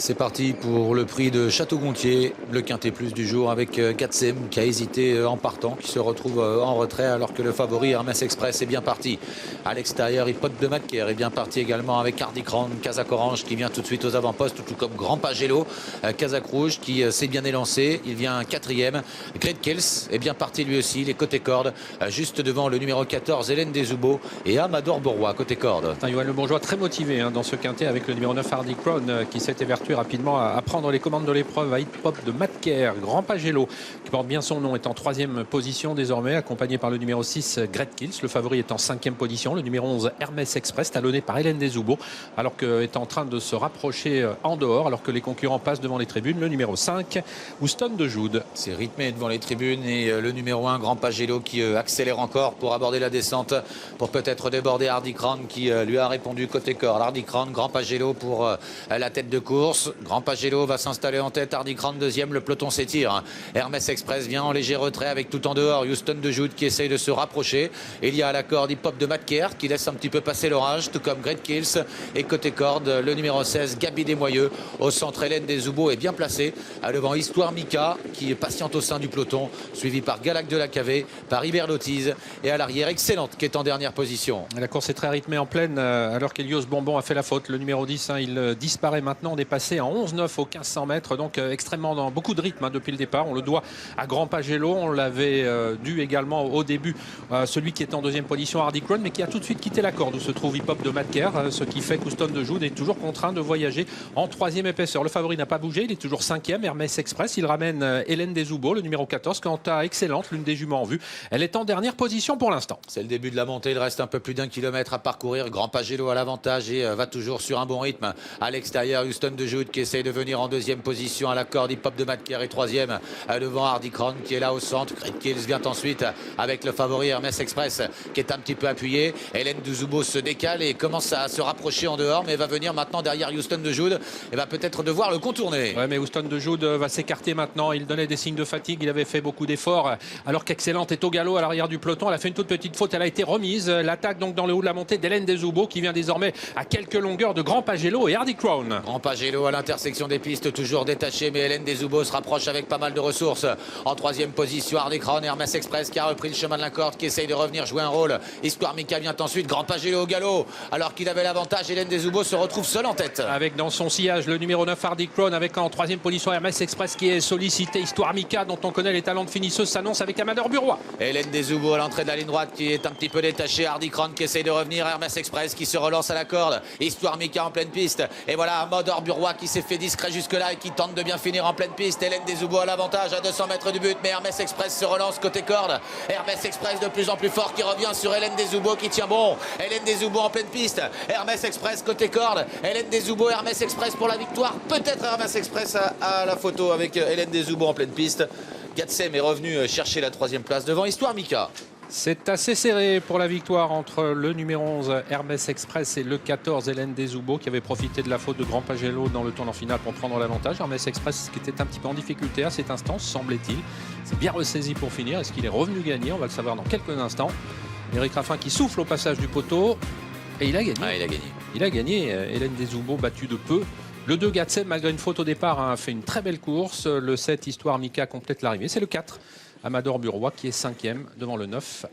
C'est parti pour le prix de Château-Gontier, le quintet plus du jour avec Gatsem qui a hésité en partant, qui se retrouve en retrait alors que le favori Hermès Express est bien parti. À l'extérieur, Hip Hop de Macaire est bien parti également avec Hardy Crown, Kazakh Orange qui vient tout de suite aux avant-postes, tout comme Grand Pagelo, Kazakh Rouge qui s'est bien élancé, il vient quatrième. Great Kills est bien parti lui aussi, les côtés cordes, juste devant le numéro 14, Hélène Desoubeaux et Amador Bourrois côté cordes. Yoann Le Bourgeois très motivé dans ce quintet avec le numéro 9 Hardy Crown qui s'est évertué rapidement à prendre les commandes de l'épreuve à Hip Hop de Macaire. Grand Pagelo qui porte bien son nom est en troisième position désormais, accompagné par le numéro 6 Great Kills. Le favori est en cinquième position. Le numéro 11 Hermès Express talonné par Hélène Desoubeaux alors qu'elle est en train de se rapprocher en dehors alors que les concurrents passent devant les tribunes. Le numéro 5 Houston de Jude. C'est rythmé devant les tribunes et le numéro 1 Grand Pagelo qui accélère encore pour aborder la descente, pour peut-être déborder Hardy Crown qui lui a répondu côté corde. Hardy Crown, Grand Pagelo pour la tête de course. Grand Pagelo va s'installer en tête, Hardy Crown deuxième, le peloton s'étire. Hermès Express vient en léger retrait avec tout en dehors. Houston de Jude qui essaye de se rapprocher. Et il y a à la corde Hip Hop de Macaire qui laisse un petit peu passer l'orage, tout comme Great Kills. Et côté corde, le numéro 16, Gabi Desmoyeux. Au centre, Hélène Desoubeaux est bien placée. Devant Histoire Mika qui est patiente au sein du peloton, suivi par Galac de la Cavé, par Iber Lotise. Et à l'arrière, Excellente qui est en dernière position. La course est très rythmée en pleine alors qu'Elios Bonbon a fait la faute. Le numéro 10, il disparaît maintenant. On est passé en 11-9 au 1500 mètres, donc extrêmement dans beaucoup de rythme depuis le départ. On le doit à Grand Pagelo, on l'avait dû également au début celui qui est en deuxième position, Hardy Crown, mais qui a tout de suite quitté la corde où se trouve Hip Hop de Macaire, ce qui fait qu'Houston de Jude est toujours contraint de voyager en troisième épaisseur. Le favori n'a pas bougé, il est toujours cinquième, Hermès Express. Il ramène Hélène Desoubeaux, le numéro 14, quant à Excellente, l'une des juments en vue. Elle est en dernière position pour l'instant. C'est le début de la montée, il reste un peu plus d'1 kilomètre à parcourir. Grand Pagelo à l'avantage et va toujours sur un bon rythme. À l'extérieur, Houston de Jude qui essaye de venir en deuxième position à la corde. Hip Hop de Macaire est troisième devant Hardy Crown qui est là au centre. Great Kills vient ensuite avec le favori Hermès Express qui est un petit peu appuyé. Hélène Desoubeaux se décale et commence à se rapprocher en dehors, mais va venir maintenant derrière Houston de Jude et va peut-être devoir le contourner. Ouais, mais Houston de Jude va s'écarter maintenant. Il donnait des signes de fatigue, il avait fait beaucoup d'efforts alors qu'Excellente est au galop à l'arrière du peloton. Elle a fait une toute petite faute, elle a été remise. L'attaque donc dans le haut de la montée d'Hélène Desoubeaux qui vient désormais à quelques longueurs de Grand Pagelo et Hardy Crown. Grand Pagelo à l'intersection des pistes, toujours détaché, mais Hélène Desoubeaux se rapproche avec pas mal de ressources. En troisième position, Hardy Crown, Hermès Express qui a repris le chemin de la corde, qui essaye de revenir jouer un rôle. Histoire Mika vient ensuite, Grand Pagelo au galop. Alors qu'il avait l'avantage, Hélène Desoubeaux se retrouve seule en tête. Avec dans son sillage le numéro 9 Hardy Crown, avec en troisième position Hermès Express qui est sollicité. Histoire Mika dont on connaît les talents de finisseuse s'annonce avec Amador Bourrois. Hélène Desoubeaux à l'entrée de la ligne droite qui est un petit peu détachée. Hardy Crown qui essaye de revenir. Hermès Express qui se relance à la corde. Histoire Mika en pleine piste. Et voilà Amador Bourrois qui s'est fait discret jusque-là et qui tente de bien finir en pleine piste. Hélène Desoubeaux à l'avantage à 200 mètres du but. Mais Hermès Express se relance côté corde. Hermès Express de plus en plus fort qui revient sur Hélène Desoubeaux qui tient bon. Hélène Desoubeaux en pleine piste. Hermès Express côté corde. Hélène Desoubeaux, Hermès Express pour la victoire. Peut-être Hermès Express à la photo avec Hélène Desoubeaux en pleine piste. Gatsem est revenu chercher la troisième place devant Histoire Mika. C'est assez serré pour la victoire entre le numéro 11 Hermès Express et le 14 Hélène Desoubeaux qui avait profité de la faute de Grand Pagelo dans le tournant final pour prendre l'avantage. Hermès Express qui était un petit peu en difficulté à cet instant, semblait-il. C'est bien ressaisi pour finir. Est-ce qu'il est revenu gagner? On va le savoir dans quelques instants. Éric Raffin qui souffle au passage du poteau et il a gagné. Ah, il a gagné. Il a gagné. Hélène Desoubeaux battue de peu. Le 2 Gatsem, malgré une faute au départ, a fait une très belle course. Le 7 Histoire Mika complète l'arrivée. C'est le 4 Amador Bourrois qui est cinquième devant le 9